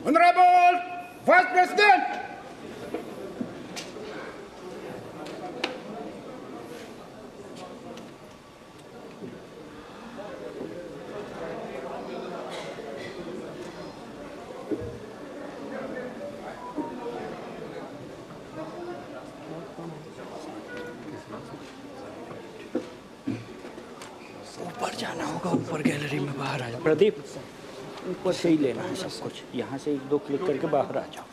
Honorable Vice President, ऊपर जाना होगा, ऊपर गैलरी में बाहर आ जाओ। प्रदीप, ऊपर से ही लेना है सब कुछ, यहाँ से 1-2 क्लिक करके बाहर आ जाओ।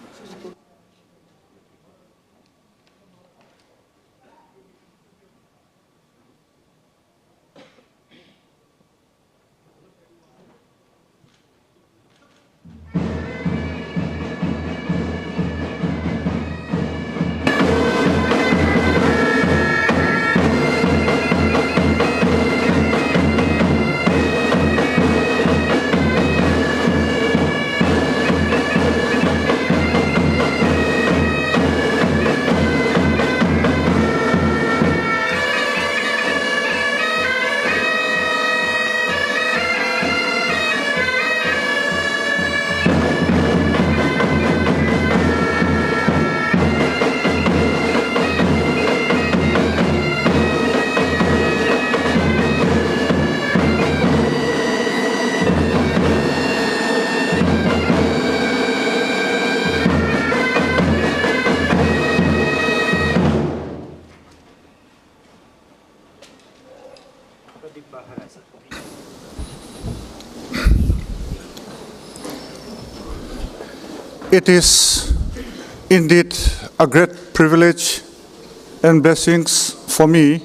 It is indeed a great privilege and blessings for me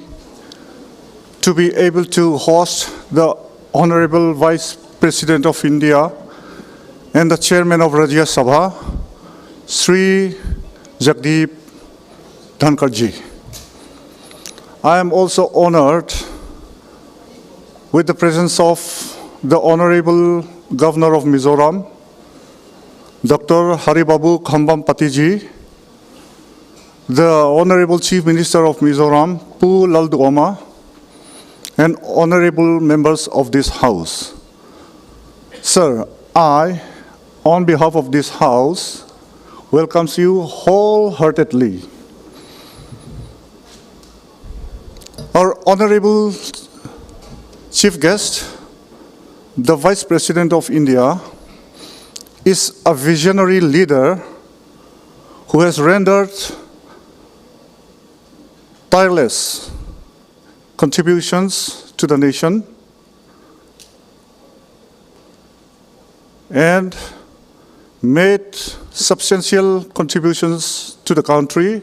to be able to host the Honorable Vice President of India and the Chairman of Rajya Sabha, Sri Jagdeep Dhankarji. I am also honored with the presence of the Honorable Governor of Mizoram, Dr. Haribabu Khambam Patiji, the Honorable Chief Minister of Mizoram, Pu Lalduoma, and honorable members of this House. Sir, I, on behalf of this House, welcomes you wholeheartedly. Our Honorable Chief Guest, the Vice President of India, is a visionary leader who has rendered tireless contributions to the nation and made substantial contributions to the country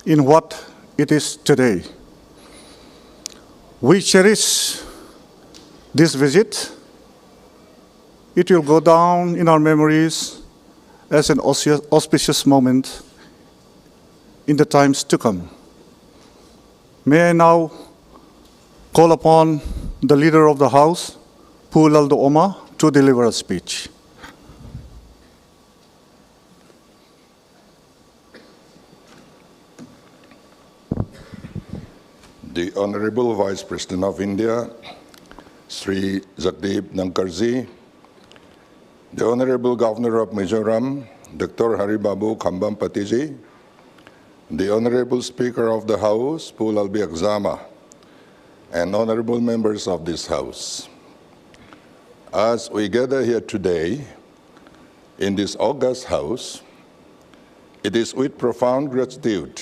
in what it is today. We cherish this visit. It will go down in our memories as an auspicious moment in the times to come. May I now call upon the leader of the House, Pu Lalduoma, to deliver a speech. The Honorable Vice President of India, Sri Jagdeep Dhankarji, the Honorable Governor of Mizoram, Dr. Haribabu Khambam Patiji, the Honorable Speaker of the House, Pu Lalbiakzama, and honorable members of this House. As we gather here today in this august House, it is with profound gratitude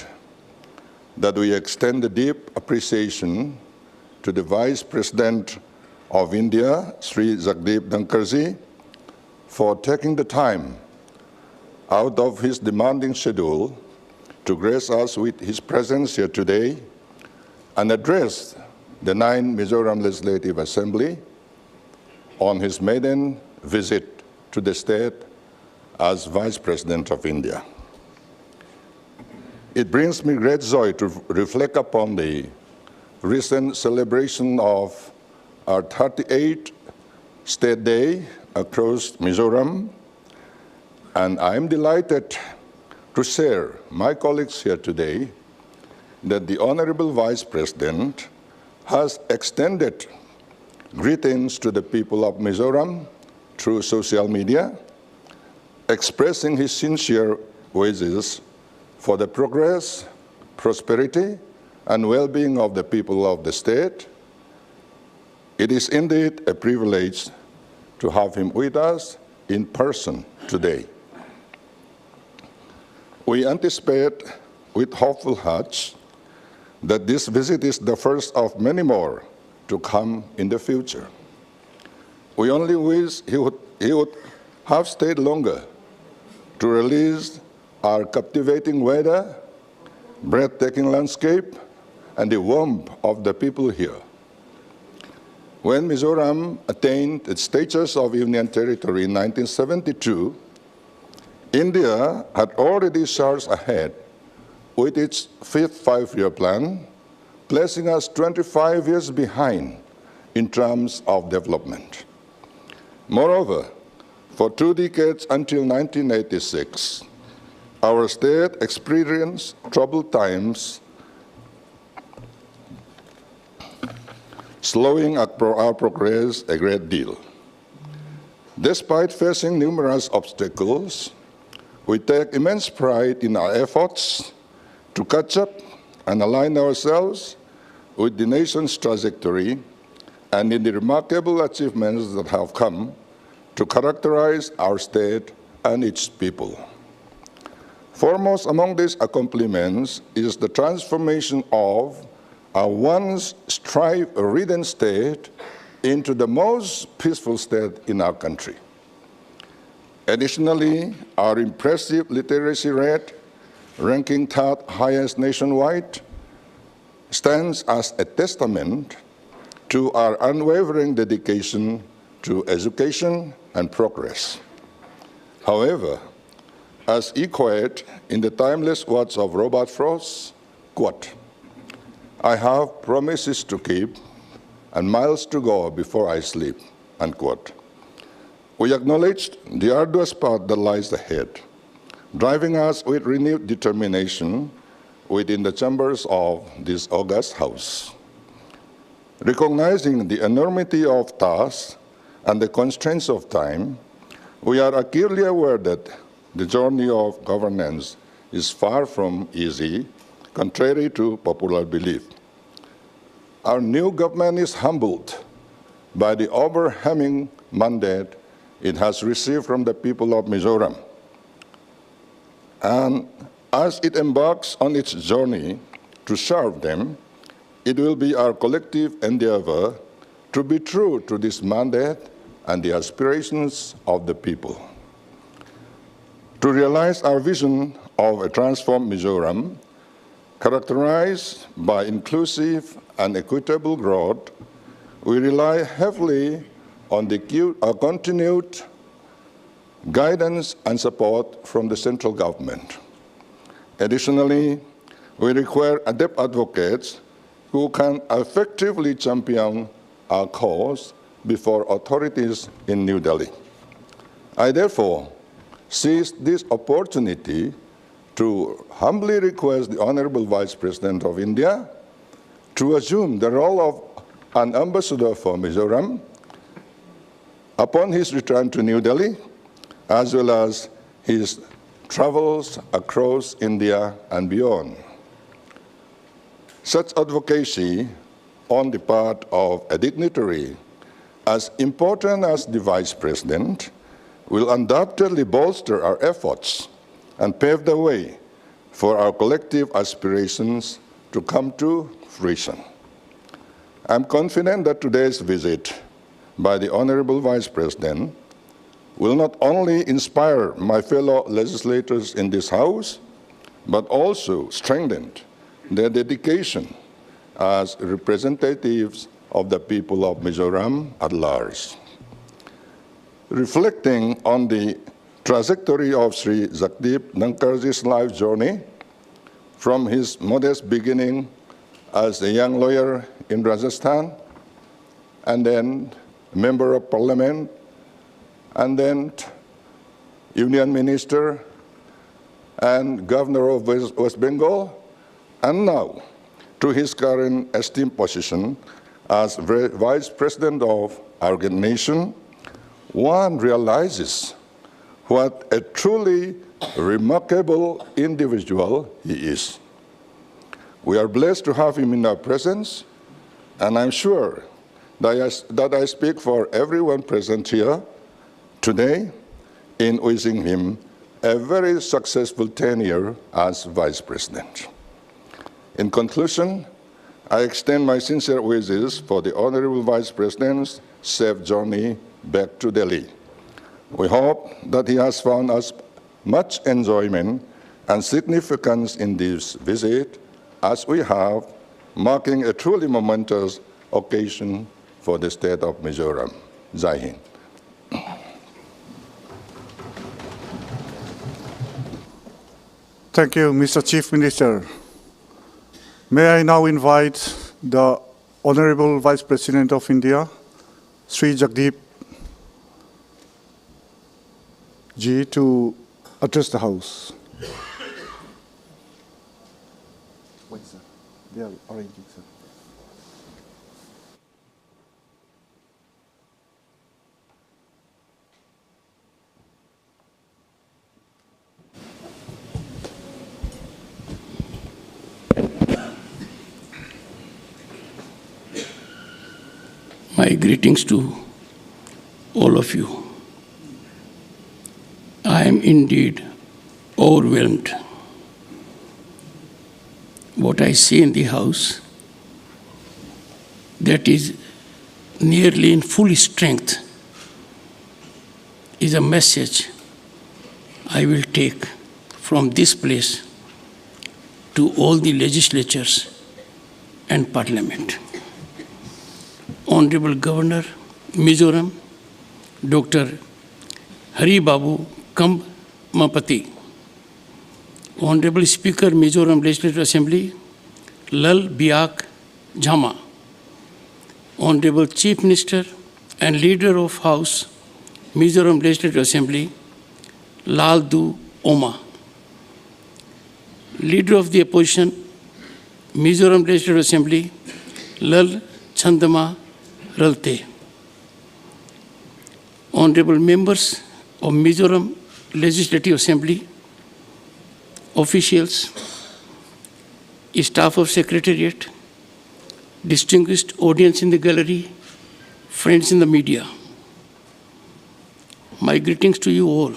that we extend a deep appreciation to the Vice President of India, Sri Jagdeep Dhankarji, for taking the time out of his demanding schedule to grace us with his presence here today and address the 9th Mizoram Legislative Assembly on his maiden visit to the state as Vice President of India. It brings me great joy to reflect upon the recent celebration of our 38th State Day across Mizoram, and I am delighted to share my colleagues here today that the Honorable Vice President has extended greetings to the people of Mizoram through social media expressing his sincere wishes for the progress, prosperity, and well-being of the people of the state. It is indeed a privilege to have him with us in person today. We anticipate with hopeful hearts that this visit is the first of many more to come in the future. We only wish he would have stayed longer to release our captivating weather, breathtaking landscape, and the warmth of the people here. When Mizoram attained its status of Union Territory in 1972, India had already charged ahead with its fifth five-year plan, placing us 25 years behind in terms of development. Moreover, for 2 decades until 1986, our state experienced troubled times, slowing our progress a great deal. Despite facing numerous obstacles, we take immense pride in our efforts to catch up and align ourselves with the nation's trajectory and in the remarkable achievements that have come to characterize our state and its people. Foremost among these accomplishments is the transformation of our once strife-ridden state into the most peaceful state in our country. Additionally, our impressive literacy rate, ranking third highest nationwide, stands as a testament to our unwavering dedication to education and progress. However, as echoed in the timeless words of Robert Frost, quote, "I have promises to keep and miles to go before I sleep," unquote. We acknowledge the arduous path that lies ahead, driving us with renewed determination within the chambers of this august House. Recognizing the enormity of tasks and the constraints of time, we are acutely aware that the journey of governance is far from easy, contrary to popular belief. Our new government is humbled by the overwhelming mandate it has received from the people of Mizoram. And as it embarks on its journey to serve them, it will be our collective endeavor to be true to this mandate and the aspirations of the people. To realize our vision of a transformed Mizoram, characterized by inclusive and equitable growth, we rely heavily on the continued guidance and support from the central government. Additionally, we require adept advocates who can effectively champion our cause before authorities in New Delhi. I therefore seize this opportunity to humbly request the Honorable Vice President of India to assume the role of an ambassador for Mizoram upon his return to New Delhi, as well as his travels across India and beyond. Such advocacy on the part of a dignitary as important as the Vice President will undoubtedly bolster our efforts and pave the way for our collective aspirations to come to fruition. I'm confident that today's visit by the Honorable Vice President will not only inspire my fellow legislators in this House, but also strengthen their dedication as representatives of the people of Mizoram at large. Reflecting on the trajectory of Sri Jagdeep Dhankarji's life journey, from his modest beginning as a young lawyer in Rajasthan, and then member of parliament, and then union minister, and governor of West Bengal, and now to his current esteemed position as Vice President of our nation, one realizes what a truly remarkable individual he is. We are blessed to have him in our presence, and I'm sure that I speak for everyone present here today in wishing him a very successful tenure as Vice President. In conclusion, I extend my sincere wishes for the Honorable Vice President's safe journey back to Delhi. We hope that he has found us much enjoyment and significance in this visit, as we have, marking a truly momentous occasion for the state of Mizoram. Jai Hind. Thank you, Mr. Chief Minister. May I now invite the Honorable Vice President of India, Sri Jagdeep Ji, to address the House. Wait, sir. They are arranging, sir. My greetings to all of you. I am indeed overwhelmed. What I see in the House, that is nearly in full strength, is a message I will take from this place to all the legislatures and Parliament. Honorable Governor, Mizoram, Dr. Hari Babu Kambapati, Honorable Speaker, Mizoram Legislative Assembly, Lal Biak Jama, Honorable Chief Minister and Leader of House, Mizoram Legislative Assembly, Laldu Oma, Leader of the Opposition, Mizoram Legislative Assembly, Lal Chandama Ralte, Honorable Members of Mizoram Legislative Assembly, officials, staff of Secretariat, distinguished audience in the gallery, friends in the media. My greetings to you all.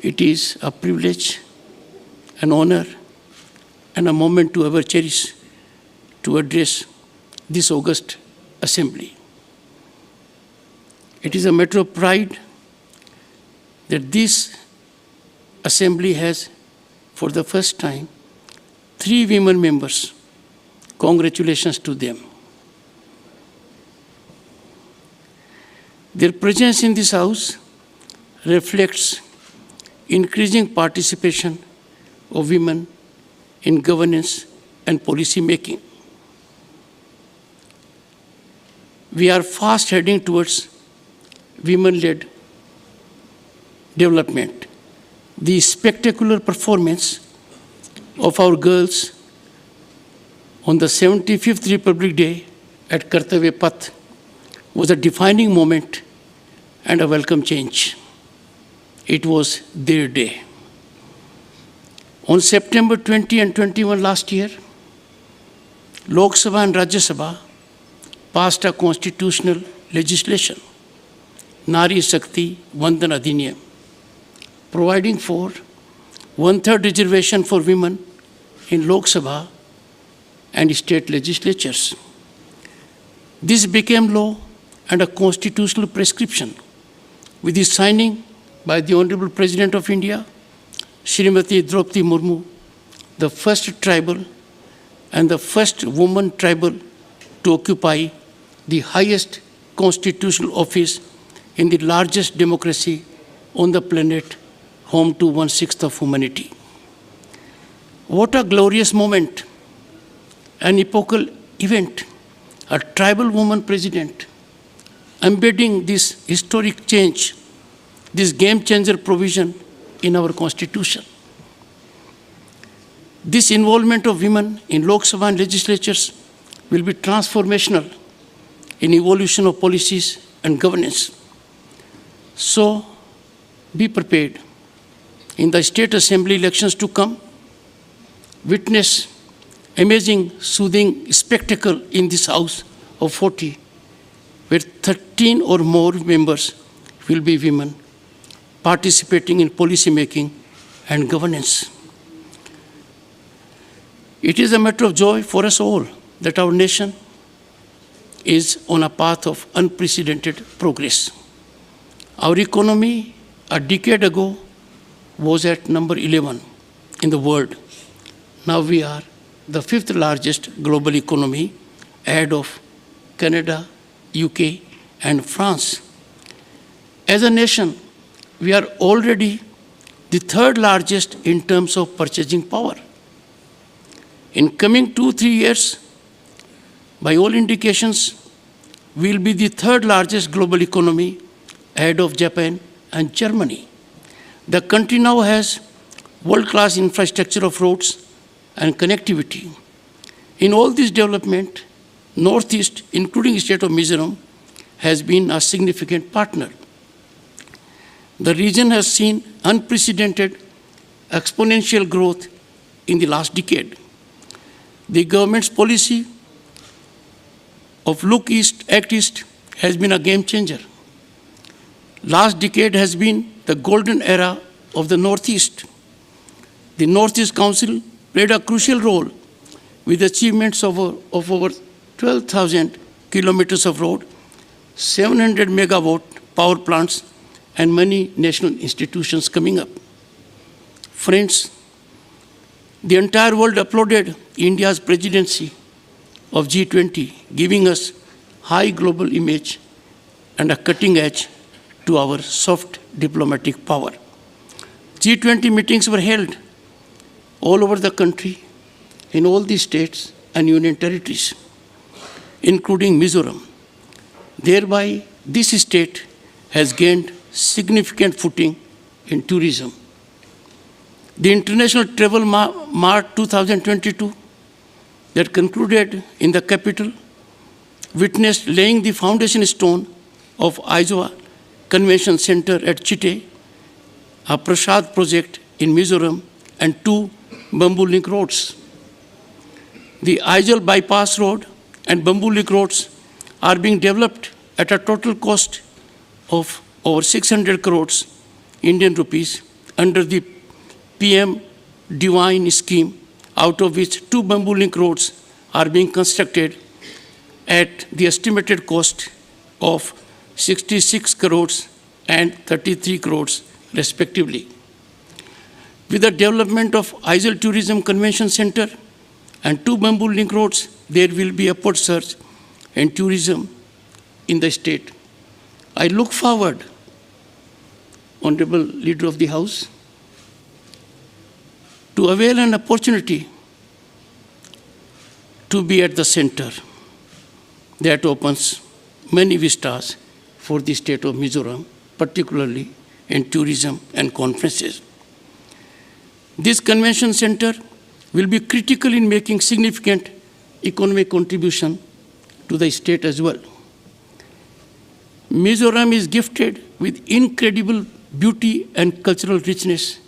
It is a privilege, an honor, and a moment to ever cherish to address this august assembly. It is a matter of pride that this assembly has, for the first time, 3 women members. Congratulations to them. Their presence in this House reflects increasing participation of women in governance and policy making. We are fast heading towards women-led development. The spectacular performance of our girls on the 75th Republic Day at Kartavya Path was a defining moment and a welcome change. It was their day. On September 20 and 21 last year, Lok Sabha and Rajya Sabha passed a constitutional legislation, Nari Shakti Vandan Adhiniyam, providing for 1/3 reservation for women in Lok Sabha and state legislatures. This became law and a constitutional prescription with the signing by the Honorable President of India, Srimati Draupadi Murmu, the first tribal and the first woman tribal to occupy the highest constitutional office in the largest democracy on the planet, home to 1/6 of humanity. What a glorious moment, an epochal event, a tribal woman president, embedding this historic change, this game-changer provision in our constitution. This involvement of women in Lok Sabha and legislatures will be transformational in evolution of policies and governance. So, be prepared in the state assembly elections to come. Witness amazing soothing spectacle in this House of 40, where 13 or more members will be women participating in policy making and governance. It is a matter of joy for us all that our nation is on a path of unprecedented progress. Our economy a decade ago was at number 11 in the world. Now we are the 5th largest global economy, ahead of Canada, UK, and France. As a nation, we are already the 3rd largest in terms of purchasing power. In coming 2-3 years, by all indications, we will be the 3rd largest global economy, ahead of Japan and Germany. The country now has world-class infrastructure of roads and connectivity. In all this development, Northeast, including the state of Mizoram, has been a significant partner. The region has seen unprecedented exponential growth in the last decade. The government's policy of Look East, Act East has been a game changer. Last decade has been the golden era of the Northeast. The Northeast Council played a crucial role with achievements of over 12,000 kilometers of road, 700 megawatt power plants, and many national institutions coming up. Friends, the entire world applauded India's presidency of G20, giving us high global image and a cutting edge to our soft diplomatic power. G20 meetings were held all over the country, in all the states and union territories, including Mizoram. Thereby, this state has gained significant footing in tourism. The International Travel Mart 2022 that concluded in the capital witnessed laying the foundation stone of ISOA Convention Center at Chite, a Prasad project in Mizoram, and 2 bamboo link roads. The Aizawl Bypass Road and bamboo link roads are being developed at a total cost of over 600 crores Indian rupees under the PM Divine scheme, out of which 2 bamboo link roads are being constructed at the estimated cost of 66 crores and 33 crores respectively. With the development of Aizawl Tourism Convention Center and 2 bamboo link roads, there will be upward surge in tourism in the state. I look forward, Honorable Leader of the House, to avail an opportunity to be at the center that opens many vistas for the state of Mizoram, particularly in tourism and conferences. This convention center will be critical in making significant economic contribution to the state as well. Mizoram is gifted with incredible beauty and cultural richness.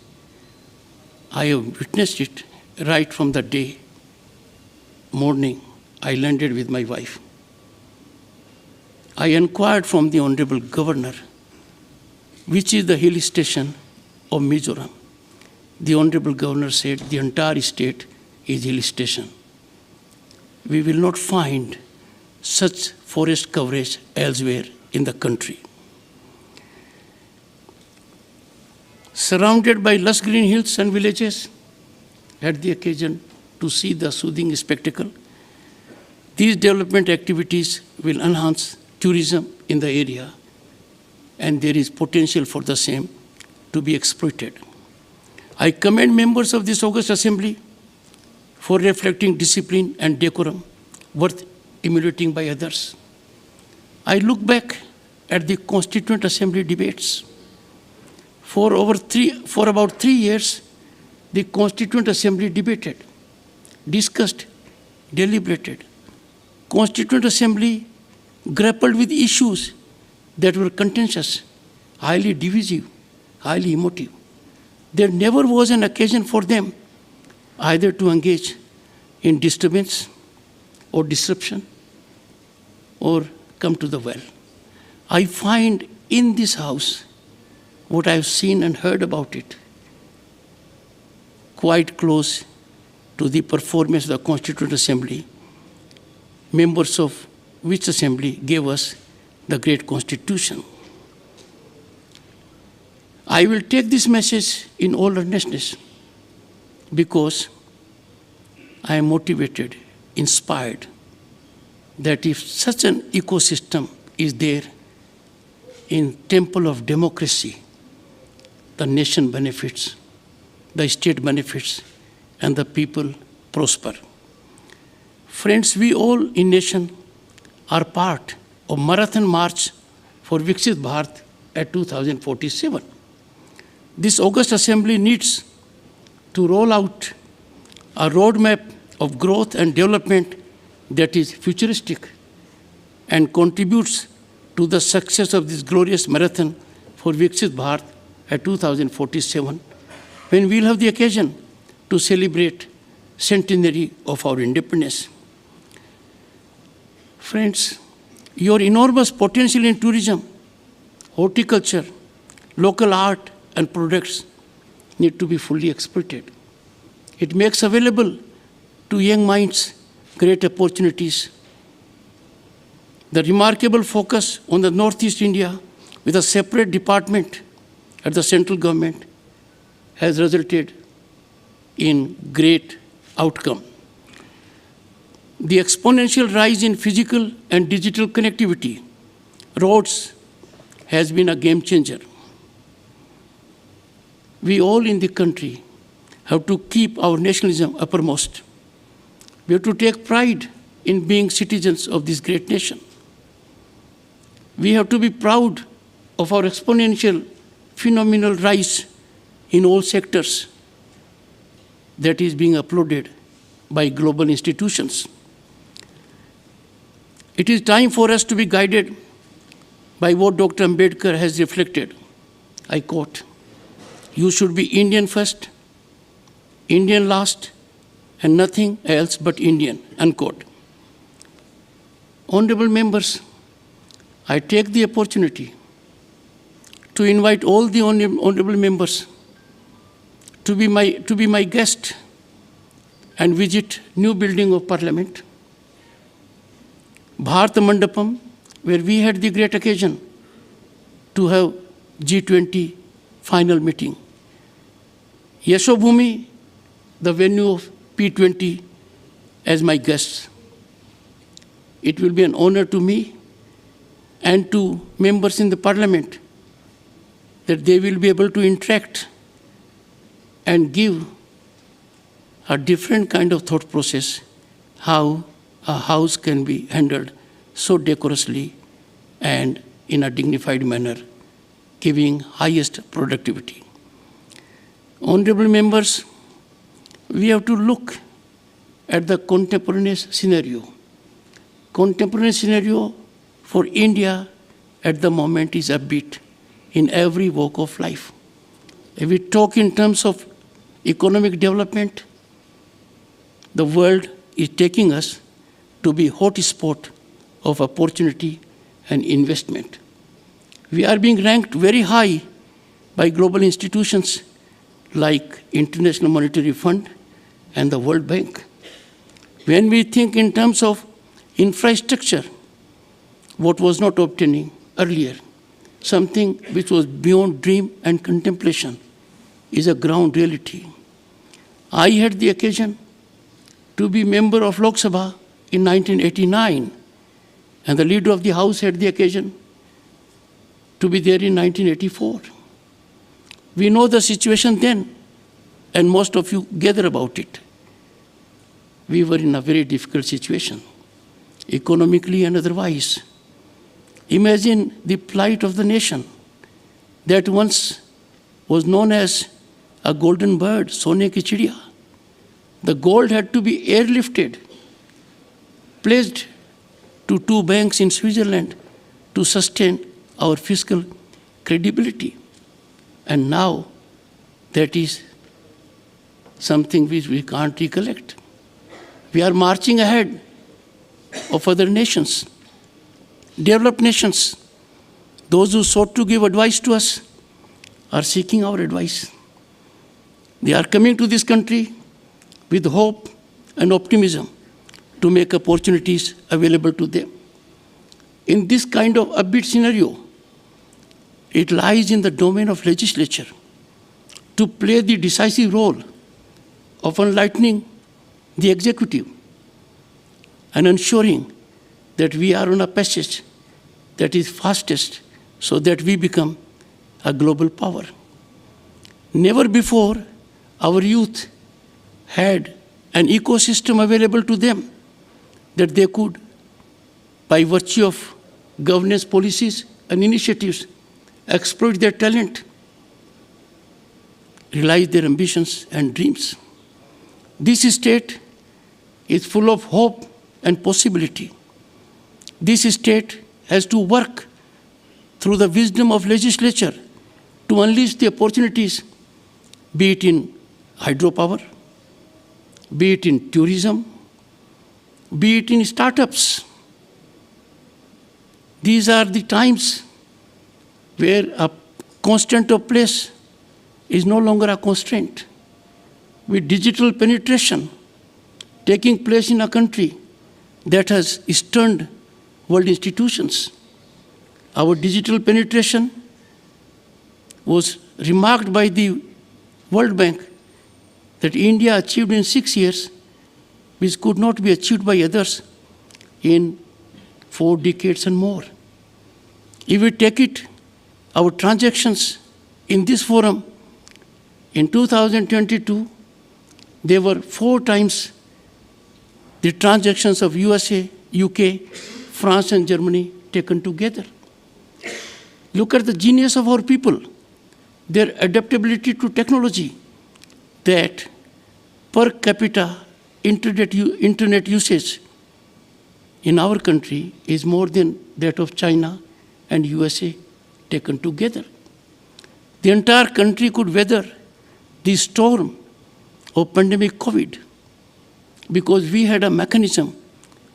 I have witnessed it right from the day morning I landed with my wife. I inquired from the Honorable Governor, which is the hill station of Mizoram. The Honorable Governor said the entire state is hill station. We will not find such forest coverage elsewhere in the country. Surrounded by lush green hills and villages, had the occasion to see the soothing spectacle. These development activities will enhance tourism in the area, and there is potential for the same to be exploited. I commend members of this August Assembly for reflecting discipline and decorum worth emulating by others. I look back at the Constituent Assembly debates. For about 3 years, the Constituent Assembly debated, discussed, deliberated. Constituent Assembly grappled with issues that were contentious, highly divisive, highly emotive. There never was an occasion for them either to engage in disturbance or disruption or come to the well. I find in this house what I've seen and heard about it quite close to the performance of the Constituent Assembly, members of which assembly gave us the great Constitution. I will take this message in all earnestness because I am motivated, inspired, that if such an ecosystem is there in temple of democracy, the nation benefits, the state benefits, and the people prosper. Friends, we all in nation are part of Marathon March for Viksit Bharat at 2047. This August Assembly needs to roll out a roadmap of growth and development that is futuristic and contributes to the success of this glorious marathon for Viksit Bharat at 2047, when we'll have the occasion to celebrate centenary of our independence. Friends, your enormous potential in tourism, horticulture, local art, and products need to be fully exploited. It makes available to young minds great opportunities. The remarkable focus on the Northeast India with a separate department at the central government has resulted in great outcome. The exponential rise in physical and digital connectivity, roads, has been a game changer. We all in the country have to keep our nationalism uppermost. We have to take pride in being citizens of this great nation. We have to be proud of our exponential, phenomenal rise in all sectors that is being applauded by global institutions. It is time for us to be guided by what Dr. Ambedkar has reflected. I quote, "You should be Indian first, Indian last, and nothing else but Indian," unquote. Honorable members, I take the opportunity to invite all the honorable members to be my guest and visit new building of Parliament, Bharat Mandapam, where we had the great occasion to have G20 final meeting. Yashobhumi, the venue of P20, as my guests. It will be an honor to me and to members in the Parliament that they will be able to interact and give a different kind of thought process, how a house can be handled so decorously and in a dignified manner, giving highest productivity. Honorable members, we have to look at the contemporaneous scenario. Contemporaneous scenario for India at the moment is upbeat in every walk of life. If we talk in terms of economic development, the world is taking us to be hotspot of opportunity and investment. We are being ranked very high by global institutions like International Monetary Fund and the World Bank. When we think in terms of infrastructure, what was not obtaining earlier, something which was beyond dream and contemplation, is a ground reality. I had the occasion to be member of Lok Sabha in 1989, and the leader of the House had the occasion to be there in 1984. We know the situation then, and most of you gather about it. We were in a very difficult situation, economically and otherwise. Imagine the plight of the nation that once was known as a golden bird, Sone ki chidiya. The gold had to be airlifted, placed to 2 banks in Switzerland to sustain our fiscal credibility. And now that is something which we can't recollect. We are marching ahead of other nations, developed nations. Those who sought to give advice to us are seeking our advice. They are coming to this country with hope and optimism to make opportunities available to them. In this kind of upbeat scenario, it lies in the domain of legislature to play the decisive role of enlightening the executive and ensuring that we are on a passage that is fastest so that we become a global power. Never before our youth had an ecosystem available to them that they could, by virtue of governance policies and initiatives, exploit their talent, realize their ambitions and dreams. This state is full of hope and possibility. This state has to work through the wisdom of legislature to unleash the opportunities, be it in hydropower, be it in tourism, be it in startups. These are the times where a constant of place is no longer a constraint. With digital penetration taking place in a country that has stunned world institutions, our digital penetration was remarked by the World Bank that India achieved in 6 years, which could not be achieved by others in 4 decades and more. If we take it, our transactions in this forum, in 2022, they were 4 times the transactions of USA, UK, France and Germany taken together. Look at the genius of our people, their adaptability to technology, that per capita internet usage in our country is more than that of China and USA taken together. The entire country could weather the storm of pandemic COVID because we had a mechanism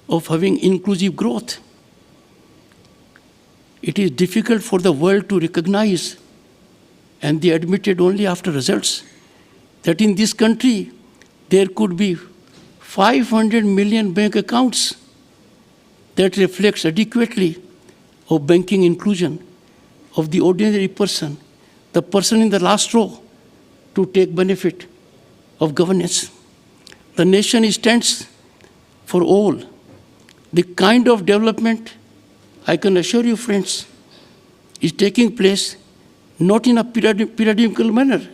of having inclusive growth. It is difficult for the world to recognize, and they admitted only after results, that in this country there could be 500 million bank accounts that reflects adequately of banking inclusion of the ordinary person, the person in the last row, to take benefit of governance. The nation stands for all. The kind of development, I can assure you, friends, is taking place not in a periodical manner.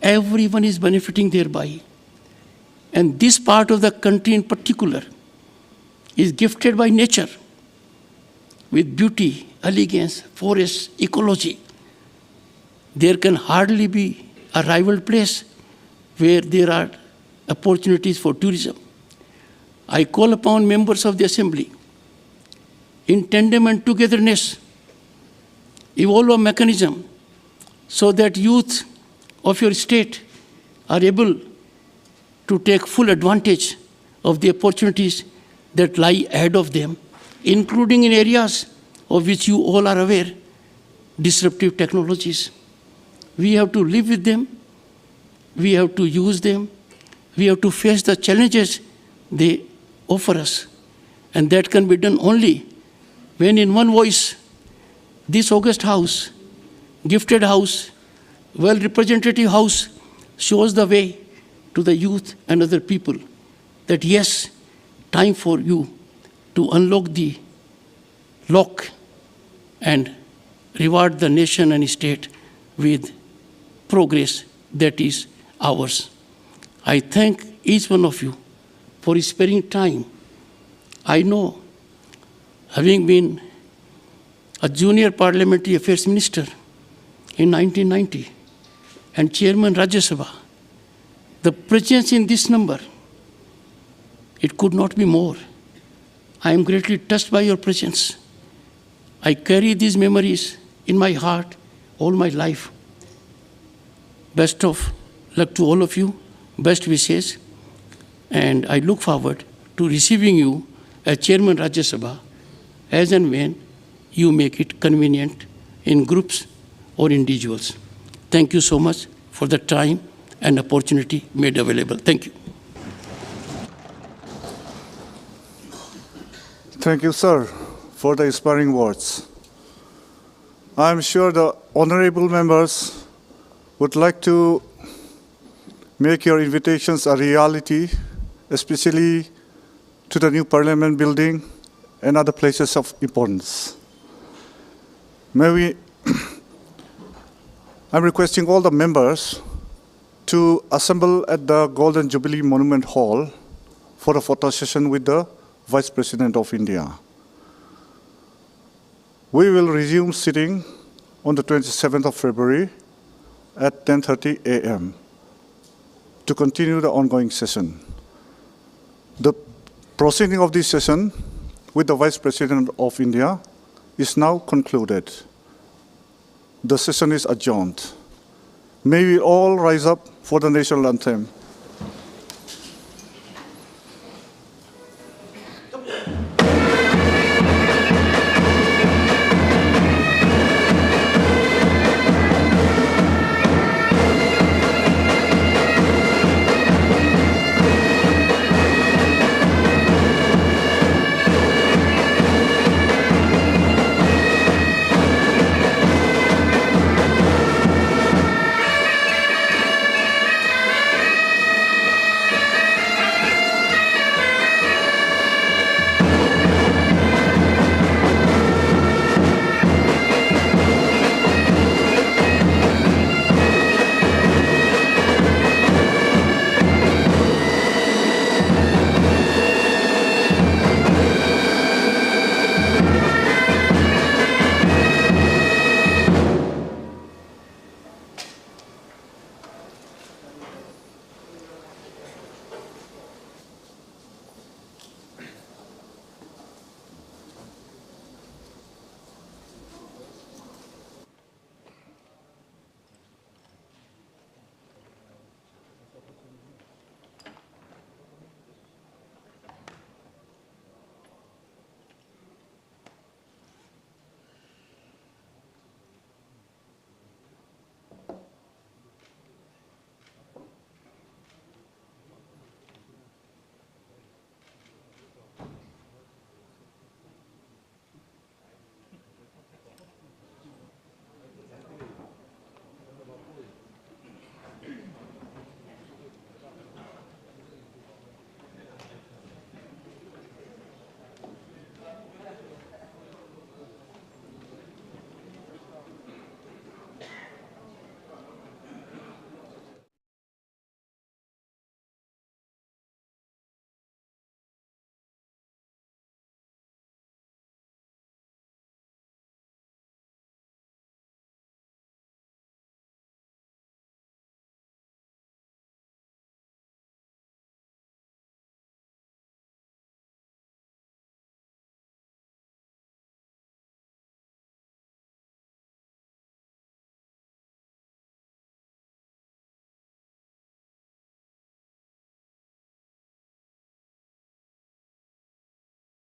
Everyone is benefiting thereby. And this part of the country in particular is gifted by nature with beauty, elegance, forests, ecology. There can hardly be a rival place where there are opportunities for tourism. I call upon members of the Assembly, in tandem and togetherness, evolve a mechanism so that youth of your state are able to take full advantage of the opportunities that lie ahead of them, including in areas of which you all are aware, disruptive technologies. We have to live with them, we have to use them, we have to face the challenges they offer us. And that can be done only when in one voice, this august house, gifted house, well-representative house shows the way to the youth and other people that yes, time for you to unlock the lock and reward the nation and state with progress that is ours. I thank each one of you for sparing time. I know, having been a junior parliamentary affairs minister in 1990 and chairman Rajya Sabha, the presence in this number, it could not be more. I am greatly touched by your presence. I carry these memories in my heart all my life. Best of luck to all of you, best wishes, and I look forward to receiving you as Chairman Rajya Sabha as and when you make it convenient in groups or individuals. Thank you so much for the time and opportunity made available. Thank you. Thank you, sir, for the inspiring words. I'm sure the honorable members would like to make your invitations a reality, especially to the new Parliament building and other places of importance. I'm requesting all the members to assemble at the Golden Jubilee Monument Hall for a photo session with the Vice President of India. We will resume sitting on the 27th of February at 10:30 a.m. to continue the ongoing session. The proceeding of this session with the Vice President of India is now concluded. The session is adjourned. May we all rise up for the national anthem.